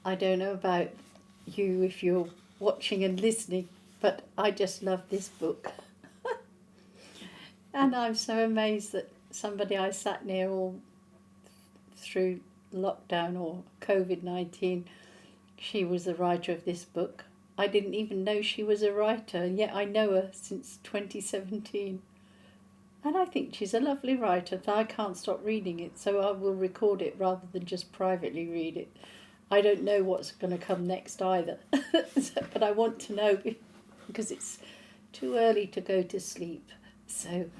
I don't know about you if you're watching and listening, but I just love this book. And I'm so amazed that somebody I sat near all through lockdown or COVID-19, she was the writer of this book. I didn't even know she was a writer, and yet I know her since 2017. And I think she's a lovely writer, but I can't stop reading it, so I will record it rather than just privately read it. I don't know what's going to come next either, but I want to know because it's too early to go to sleep. So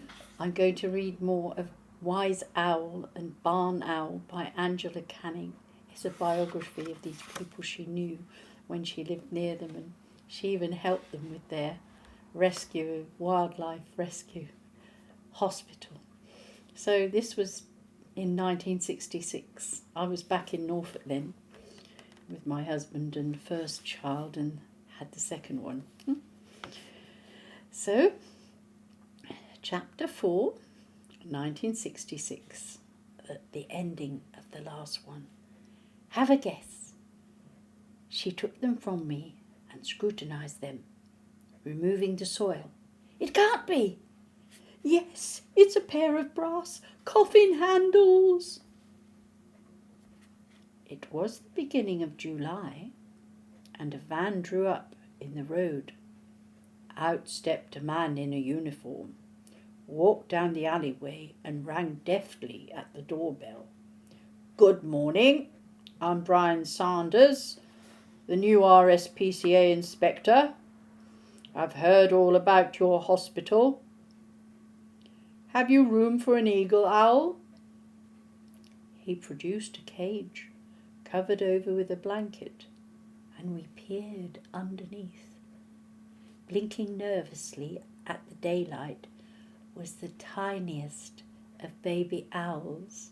I'm going to read more of Wise Owl and Barn Owl by Angela Canning. It's a biography of these people she knew when she lived near them, and she even helped them with their rescue, wildlife rescue hospital. So this was in 1966. I was back in Norfolk then with my husband and first child, and had the second one. So, chapter 4, 1966, the ending of the last one. Have a guess. She took them from me and scrutinized them, removing the soil. It can't be. Yes, it's a pair of brass coffin handles. It was the beginning of July, and a van drew up in the road. Out stepped a man in a uniform, walked down the alleyway and rang deftly at the doorbell. Good morning, I'm Brian Sanders, the new RSPCA inspector. I've heard all about your hospital. Have you room for an eagle owl? He produced a cage, covered over with a blanket, and we peered underneath. Blinking nervously at the daylight was the tiniest of baby owls,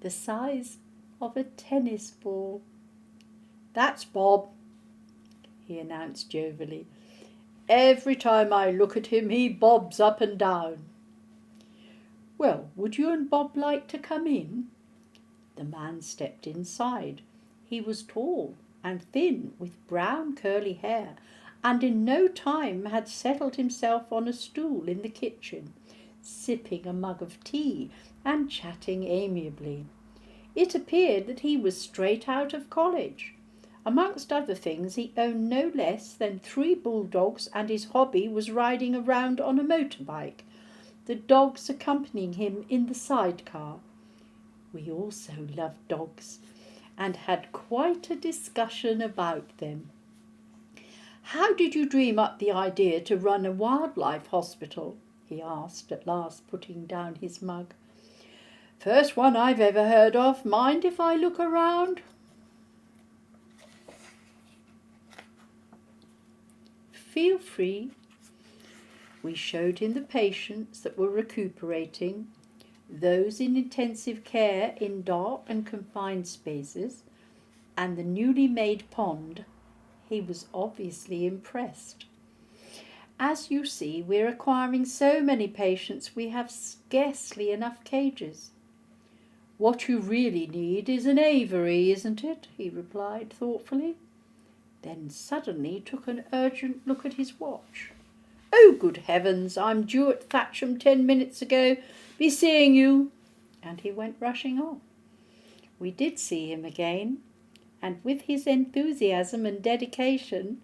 the size of a tennis ball. That's Bob, he announced jovially. Every time I look at him, he bobs up and down. Well, would you and Bob like to come in? The man stepped inside. He was tall and thin, with brown curly hair, and in no time had settled himself on a stool in the kitchen, sipping a mug of tea and chatting amiably. It appeared that he was straight out of college. Amongst other things, he owned no less than 3 bulldogs, and his hobby was riding around on a motorbike, the dogs accompanying him in the sidecar. We also loved dogs, and had quite a discussion about them. How did you dream up the idea to run a wildlife hospital? He asked at last, putting down his mug. First one I've ever heard of. Mind if I look around? Feel free. We showed him the patients that were recuperating, those in intensive care in dark and confined spaces, and the newly made pond. He was obviously impressed. As you see, we're acquiring so many patients we have scarcely enough cages. What you really need is an aviary, isn't it? He replied thoughtfully, then suddenly took an urgent look at his watch. Oh, good heavens, I'm due at Thatcham 10 minutes ago. Be seeing you. And he went rushing off. We did see him again, and with his enthusiasm and dedication,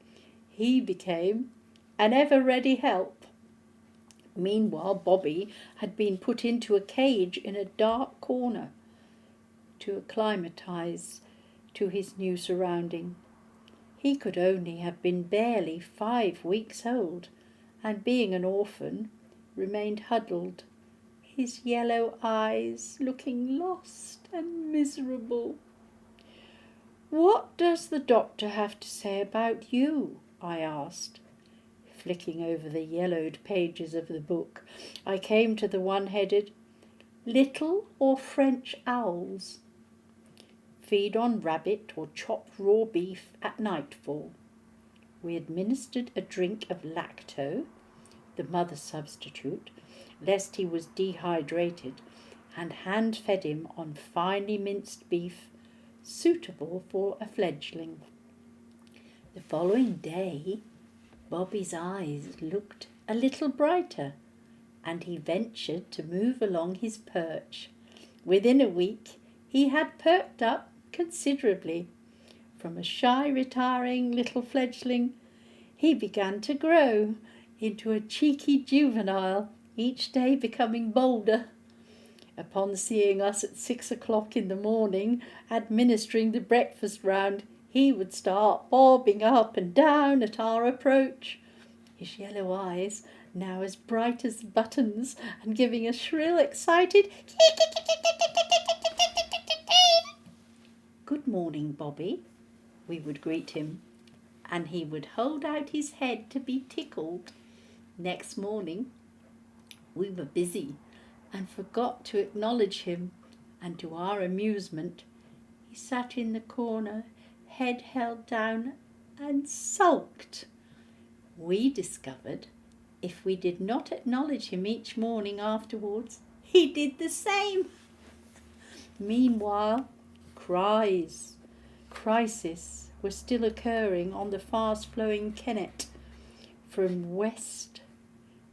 he became an ever-ready help. Meanwhile, Bobby had been put into a cage in a dark corner to acclimatise to his new surrounding. He could only have been barely 5 weeks old, and being an orphan, remained huddled, his yellow eyes looking lost and miserable. What does the doctor have to say about you? I asked. Flicking over the yellowed pages of the book, I came to the one headed, Little or French Owls. Feed on rabbit or chopped raw beef at nightfall. We administered a drink of lacto, the mother substitute, lest he was dehydrated, and hand-fed him on finely minced beef, suitable for a fledgling. The following day, Bobby's eyes looked a little brighter, and he ventured to move along his perch. Within a week, he had perked up considerably. From a shy, retiring little fledgling, he began to grow into a cheeky juvenile, each day becoming bolder. Upon seeing us at 6 o'clock in the morning, administering the breakfast round, he would start bobbing up and down at our approach, his yellow eyes now as bright as buttons and giving a shrill, excited "Good morning, Bobby," we would greet him, and he would hold out his head to be tickled. Next morning we were busy and forgot to acknowledge him, and to our amusement he sat in the corner, head held down, and sulked. We discovered if we did not acknowledge him each morning afterwards, he did the same. Meanwhile, crises were still occurring on the fast-flowing Kennet. From West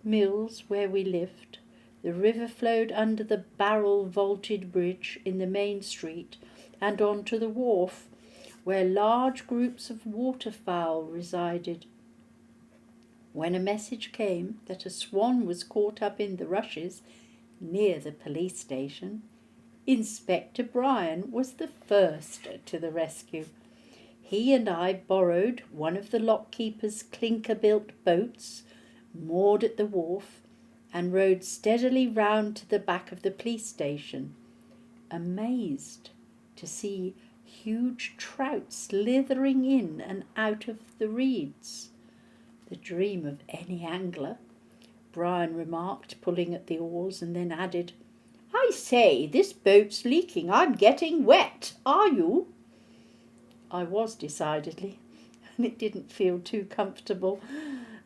Mills, where we lived, the river flowed under the barrel-vaulted bridge in the main street and onto the wharf, where large groups of waterfowl resided. When a message came that a swan was caught up in the rushes near the police station, Inspector Bryan was the first to the rescue. He and I borrowed one of the lockkeeper's clinker-built boats, moored at the wharf, and rowed steadily round to the back of the police station, amazed to see huge trout slithering in and out of the reeds. The dream of any angler, Bryan remarked, pulling at the oars, and then added, "I say, this boat's leaking. I'm getting wet. Are you?" I was decidedly, and it didn't feel too comfortable.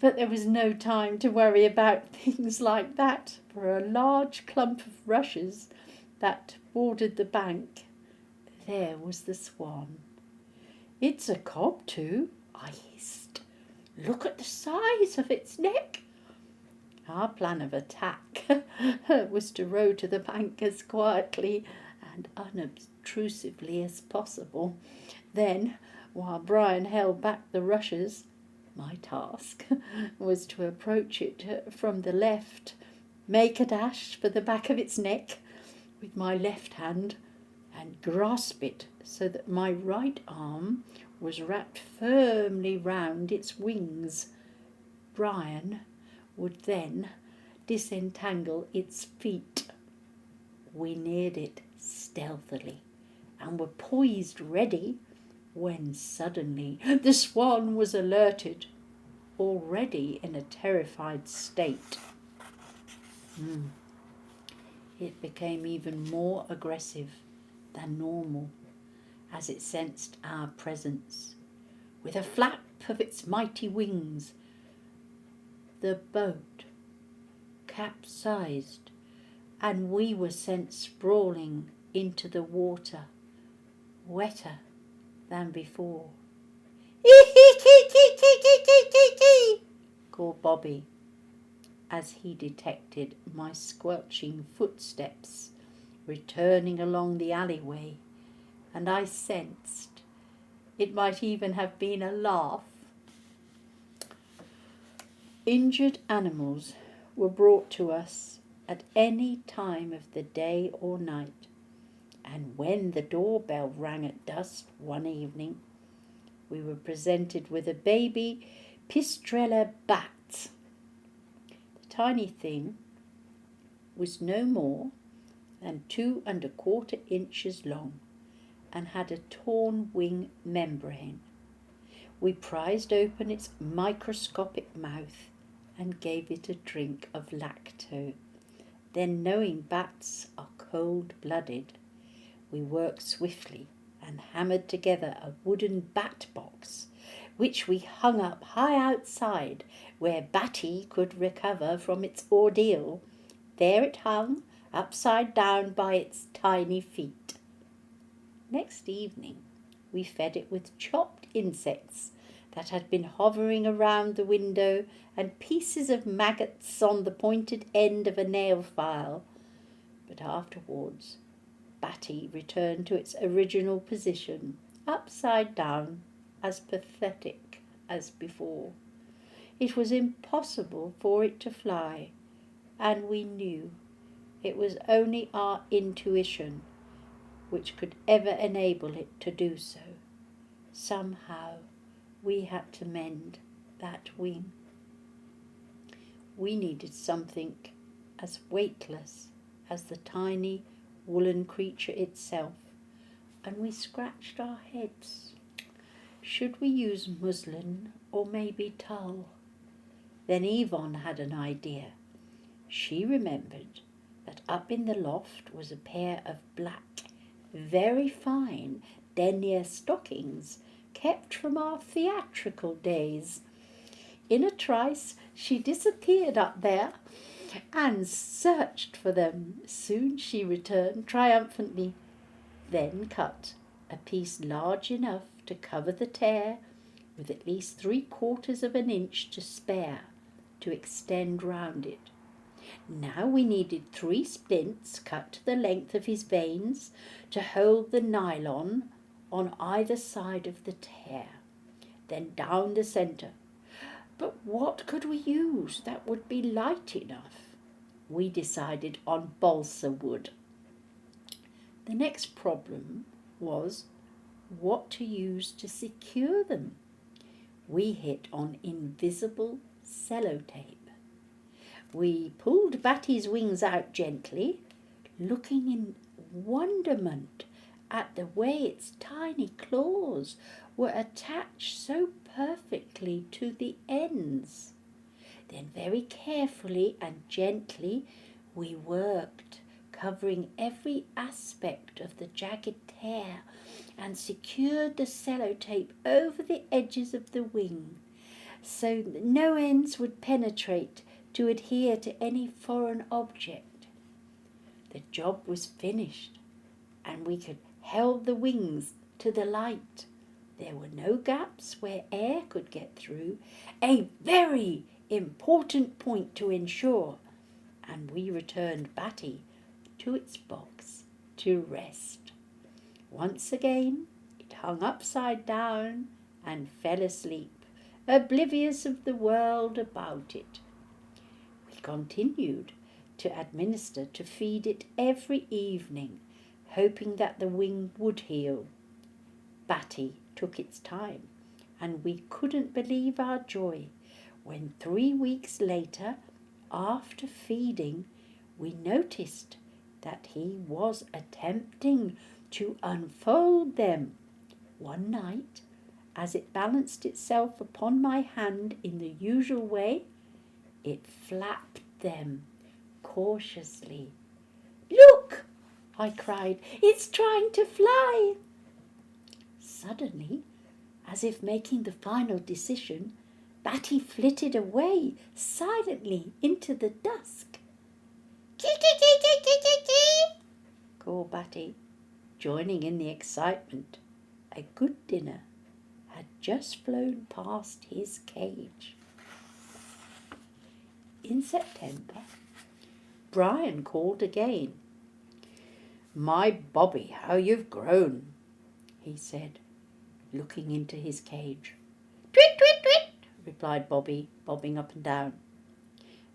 But there was no time to worry about things like that, for a large clump of rushes that bordered the bank, there was the swan. "It's a cob too," I hissed. "Look at the size of its neck." Our plan of attack was to row to the bank as quietly and unobtrusively as possible. Then, while Bryan held back the rushes, my task was to approach it from the left, make a dash for the back of its neck with my left hand, and grasp it so that my right arm was wrapped firmly round its wings. Bryan would then disentangle its feet. We neared it stealthily and were poised ready, when suddenly the swan was alerted, already in a terrified state. It became even more aggressive than normal as it sensed our presence. With a flap of its mighty wings, the boat capsized, and we were sent sprawling into the water, wetter than before. Called Bobby, as he detected my squelching footsteps returning along the alleyway, and I sensed it might even have been a laugh. Injured animals were brought to us at any time of the day or night, and when the doorbell rang at dusk one evening, we were presented with a baby Pistrella bat. The tiny thing was no more than 2¼ inches long and had a torn wing membrane. We prized open its microscopic mouth and gave it a drink of lacto. Then, knowing bats are cold-blooded, we worked swiftly and hammered together a wooden bat box, which we hung up high outside where Batty could recover from its ordeal. There it hung, upside down by its tiny feet. Next evening, we fed it with chopped insects that had been hovering around the window and pieces of maggots on the pointed end of a nail file. But afterwards, Batty returned to its original position, upside down, as pathetic as before. It was impossible for it to fly, and we knew it was only our intuition which could ever enable it to do so. Somehow we had to mend that wing. We needed something as weightless as the tiny woolen creature itself, and we scratched our heads. Should we use muslin or maybe tulle? Then Yvonne had an idea. She remembered that up in the loft was a pair of black, very fine denier stockings kept from our theatrical days. In a trice she disappeared up there and searched for them. Soon she returned triumphantly, then cut a piece large enough to cover the tear, with at least 3/4 of an inch to spare to extend round it. Now we needed 3 splints cut to the length of his veins to hold the nylon on either side of the tear, then down the centre. But what could we use that would be light enough? We decided on balsa wood. The next problem was what to use to secure them. We hit on invisible sellotape. We pulled Batty's wings out gently, looking in wonderment at the way its tiny claws were attached so perfectly to the ends. Then very carefully and gently we worked, covering every aspect of the jagged tear, and secured the sellotape over the edges of the wing, so that no ends would penetrate to adhere to any foreign object. The job was finished, and we could held the wings to the light. There were no gaps where air could get through, a very important point to ensure, and we returned Batty to its box to rest. Once again it hung upside down and fell asleep, oblivious of the world about it. We continued to administer to feed it every evening, hoping that the wing would heal. Batty took its time, and we couldn't believe our joy when 3 weeks later, after feeding, we noticed that he was attempting to unfold them. One night, as it balanced itself upon my hand in the usual way, it flapped them cautiously. "Look!" I cried. "It's trying to fly!" Suddenly, as if making the final decision, Batty flitted away silently into the dusk. "Kee-kee-kee-kee-kee-kee!" called Batty, joining in the excitement. A good dinner had just flown past his cage. In September, Brian called again. "My Bobby, how you've grown," he said, looking into his cage. "Twit, twit, twit," replied Bobby, bobbing up and down.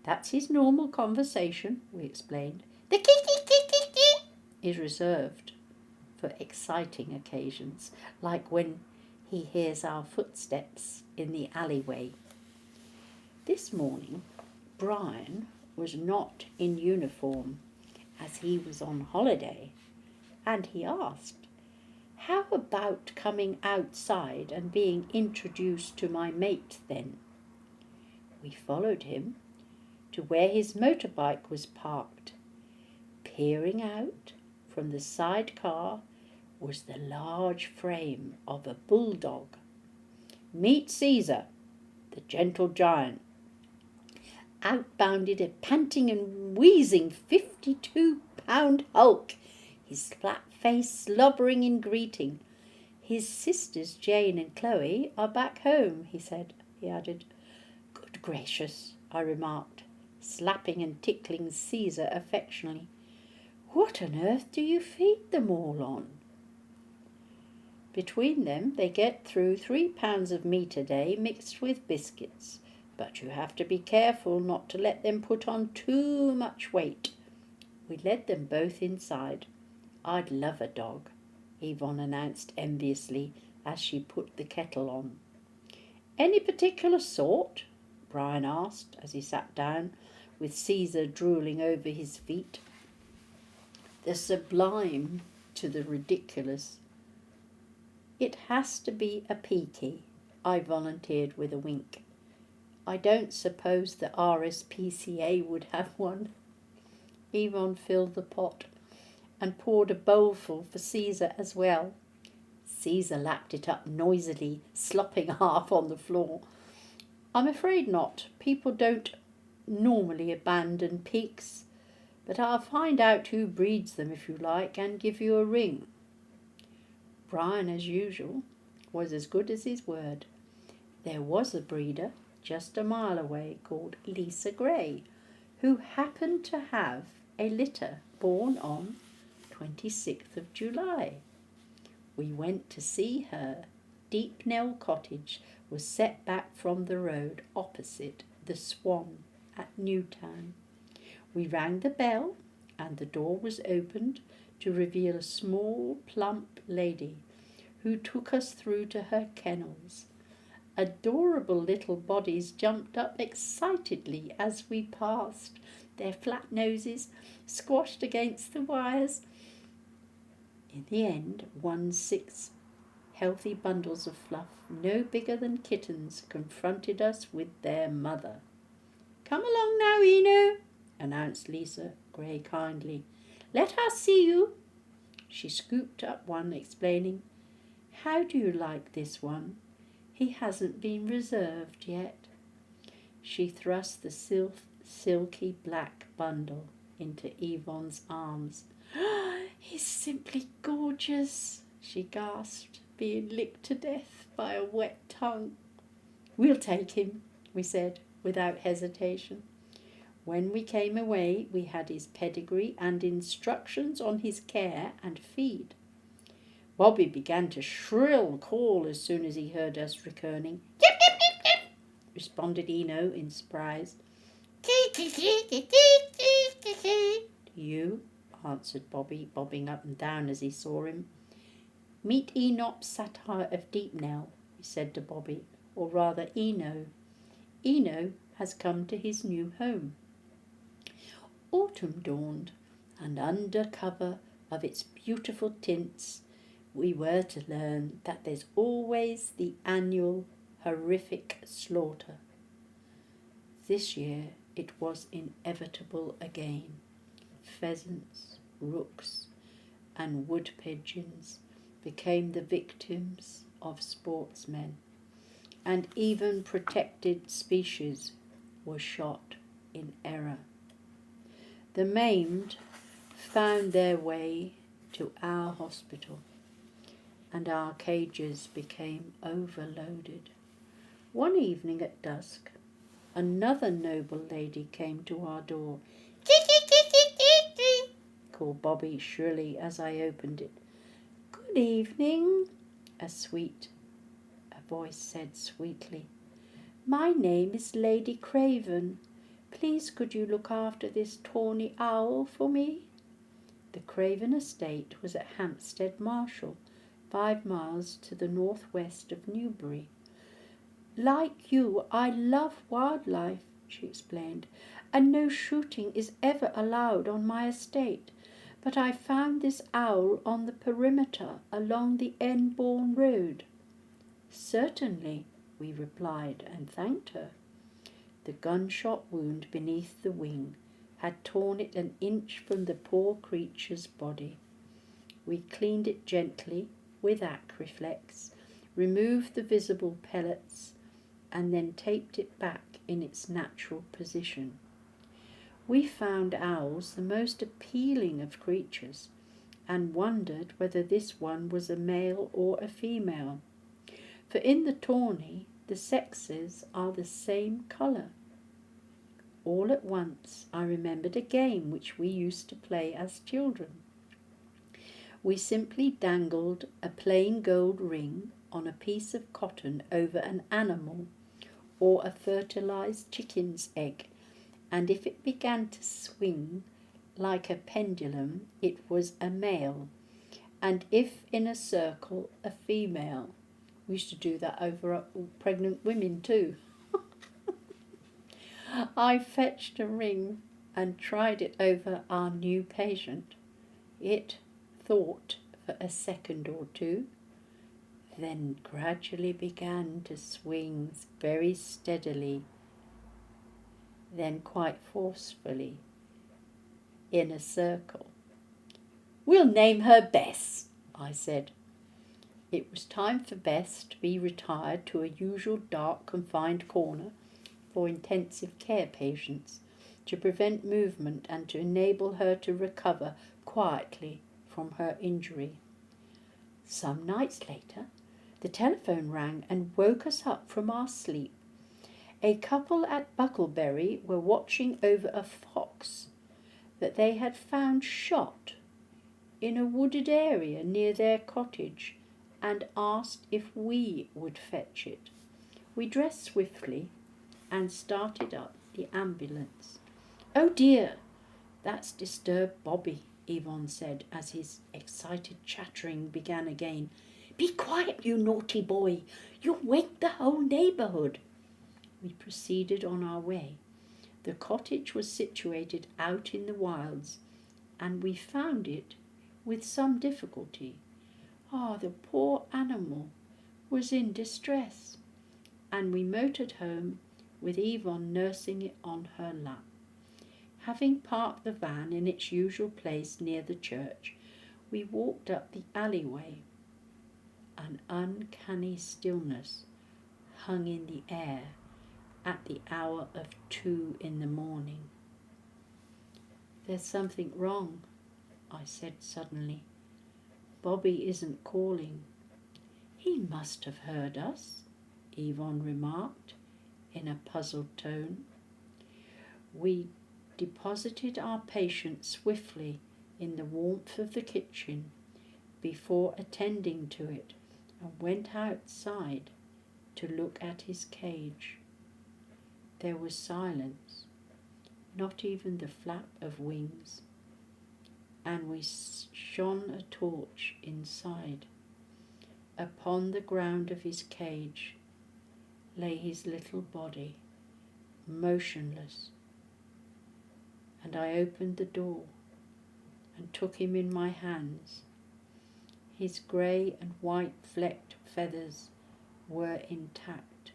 "That's his normal conversation," we explained. "The kee-kee-kee-kee-kee is reserved for exciting occasions, like when he hears our footsteps in the alleyway." This morning, Brian was not in uniform, as he was on holiday, and he asked, "How about coming outside and being introduced to my mate then?" We followed him to where his motorbike was parked. Peering out from the side car was the large frame of a bulldog. "Meet Caesar, the gentle giant." Out bounded a panting and wheezing 52-pound hulk, his flat face slobbering in greeting. His sisters Jane and Chloe are back home, he said. He added. Good gracious, I remarked, slapping and tickling Caesar affectionately. What on earth do you feed them all on? Between them they get through 3 pounds of meat a day mixed with biscuits, but you have to be careful not to let them put on too much weight. We led them both inside. I'd love a dog, Yvonne announced enviously as she put the kettle on. Any particular sort? Brian asked as he sat down, with Caesar drooling over his feet. The sublime to the ridiculous. It has to be a peaky, I volunteered with a wink. I don't suppose the RSPCA would have one. Yvonne filled the pot and poured a bowlful for Caesar as well. Caesar lapped it up noisily, slopping half on the floor. I'm afraid not. People don't normally abandon peaks, but I'll find out who breeds them if you like and give you a ring. Brian, as usual, was as good as his word. There was a breeder just a mile away called Lisa Gray, who happened to have a litter born on 26th of July. We went to see her. Deepnell Cottage was set back from the road opposite the Swan at Newtown. We rang the bell and the door was opened to reveal a small, plump lady who took us through to her kennels. Adorable little bodies jumped up excitedly as we passed, their flat noses squashed against the wires. In the end, 6 healthy bundles of fluff, no bigger than kittens, confronted us with their mother. Come along now, Eno, announced Lisa Gray kindly. Let us see you. She scooped up one, explaining, How do you like this one? He hasn't been reserved yet. She thrust the silky black bundle into Yvonne's arms. He's simply gorgeous, she gasped, being licked to death by a wet tongue. We'll take him, we said, without hesitation. When we came away, we had his pedigree and instructions on his care and feed. Bobby began to shrill call as soon as he heard us returning. Yip, yip, yip, yip, responded Eno in surprise. You, answered Bobby, bobbing up and down as he saw him. Meet Enoch Satyr of Deepnell, he said to Bobby, or rather Eno. Eno has come to his new home. Autumn dawned, and under cover of its beautiful tints, we were to learn that there's always the annual horrific slaughter. This year it was inevitable again. Pheasants, rooks, and wood pigeons became the victims of sportsmen, and even protected species were shot in error. The maimed found their way to our hospital, and our cages became overloaded. One evening at dusk, another noble lady came to our door. Called Bobby shrilly as I opened it. Good evening, a voice said sweetly. My name is Lady Craven. Please could you look after this tawny owl for me? The Craven estate was at Hampstead Marshall, 5 miles to the northwest of Newbury. Like you, I love wildlife, she explained, and no shooting is ever allowed on my estate. But I found this owl on the perimeter along the Enbourne Road. Certainly, we replied and thanked her. The gunshot wound beneath the wing had torn it an inch from the poor creature's body. We cleaned it gently with Acreflex, removed the visible pellets, and then taped it back in its natural position. We found owls the most appealing of creatures, and wondered whether this one was a male or a female. For in the tawny, the sexes are the same colour. All at once I remembered a game which we used to play as children. We simply dangled a plain gold ring on a piece of cotton over an animal or a fertilized chicken's egg, and if it began to swing like a pendulum, it was a male, and if in a circle, a female. We used to do that over pregnant women too. I fetched a ring and tried it over our new patient. It thought for a second or two, then gradually began to swing very steadily, then quite forcefully, in a circle. "We'll name her Bess," I said. It was time for Bess to be retired to a usual dark confined corner for intensive care patients, to prevent movement and to enable her to recover quietly from her injury. Some nights later, the telephone rang and woke us up from our sleep. A couple at Bucklebury were watching over a fox that they had found shot in a wooded area near their cottage, and asked if we would fetch it. We dressed swiftly and started up the ambulance. "Oh dear, that's disturbed Bobby," Yvonne said as his excited chattering began again. "Be quiet, you naughty boy. You'll wake the whole neighbourhood." We proceeded on our way. The cottage was situated out in the wilds, and we found it with some difficulty. The poor animal was in distress, and we motored home with Yvonne nursing it on her lap. Having parked the van in its usual place near the church, we walked up the alleyway. An uncanny stillness hung in the air at the hour of 2 in the morning. "There's something wrong," I said suddenly. "Bobby isn't calling." "He must have heard us," Yvonne remarked in a puzzled tone. We deposited our patient swiftly in the warmth of the kitchen before attending to it, and went outside to look at his cage. There was silence, not even the flap of wings, and we shone a torch inside. Upon the ground of his cage lay his little body, motionless, and I opened the door and took him in my hands. His grey and white flecked feathers were intact,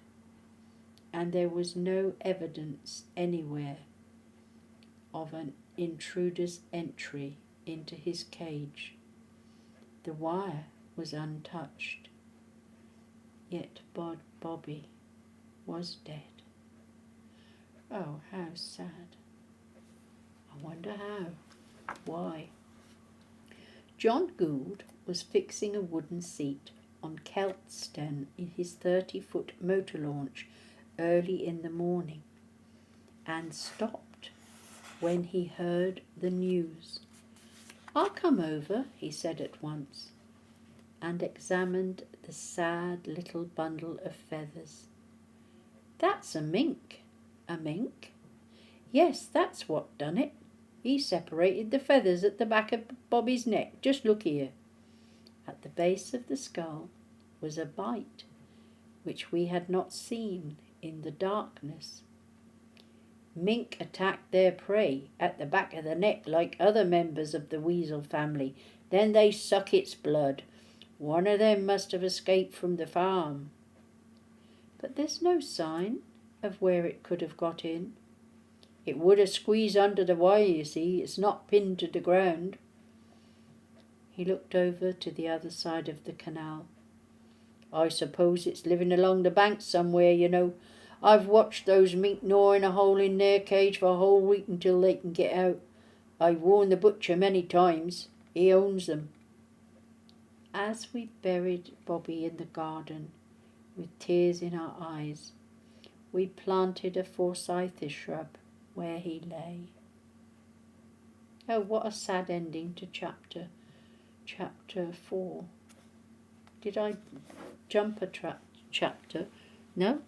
and there was no evidence anywhere of an intruder's entry into his cage. The wire was untouched, yet Bobby was dead. Oh, how sad. I wonder how. Why? John Gould was fixing a wooden seat on Keltston in his 30-foot motor launch early in the morning, and stopped when he heard the news. "I'll come over," he said at once, and examined the sad little bundle of feathers. "That's a mink." "A mink?" "Yes, that's what done it. He separated the feathers at the back of Bobby's neck. Just look here." At the base of the skull was a bite, which we had not seen in the darkness. "Mink attack their prey at the back of the neck like other members of the weasel family. Then they suck its blood. One of them must have escaped from the farm." "But there's no sign of where it could have got in." "It would have squeezed under the wire, you see. It's not pinned to the ground." He looked over to the other side of the canal. "I suppose it's living along the bank somewhere, you know. I've watched those mink gnawing a hole in their cage for a whole week until they can get out. I've warned the butcher many times. He owns them. As we buried Bobby in the garden, with tears in our eyes, we planted a forsythia shrub where he lay. Oh, what a sad ending to chapter 4. Did I jump a chapter? No?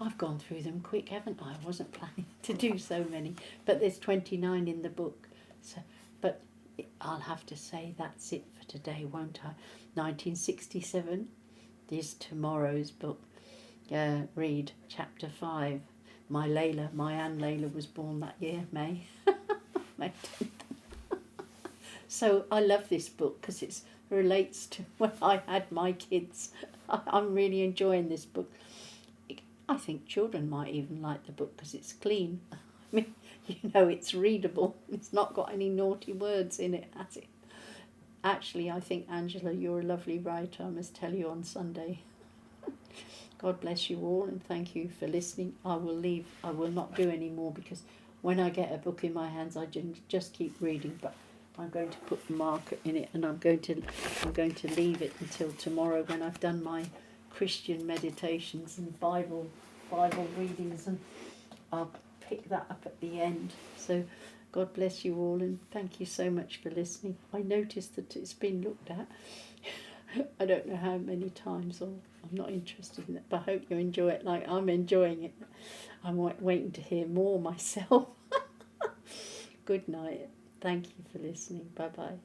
I've gone through them quick, haven't I? I wasn't planning to do so many, but there's 29 in the book. So, but I'll have to say that's it for today, won't I? 1967 is tomorrow's book. Read chapter 5. My Anne Layla was born that year, May. May 10th. So I love this book because it relates to when I had my kids. I'm really enjoying this book. I think children might even like the book because it's clean. I mean, it's readable. It's not got any naughty words in it, has it? Actually, I think, Angela, you're a lovely writer. I must tell you on Sunday. God bless you all and thank you for listening. I will leave. I will not do any more because when I get a book in my hands, I just keep reading. But I'm going to put the marker in it, and I'm going to leave it until tomorrow when I've done my Christian meditations and Bible readings, and I'll pick that up at the end. So God bless you all and thank you so much for listening. I noticed that it's been looked at. I don't know how many times, or I'm not interested in it, but I hope you enjoy it like I'm enjoying it. I'm waiting to hear more myself. Good night. Thank you for listening. Bye-bye.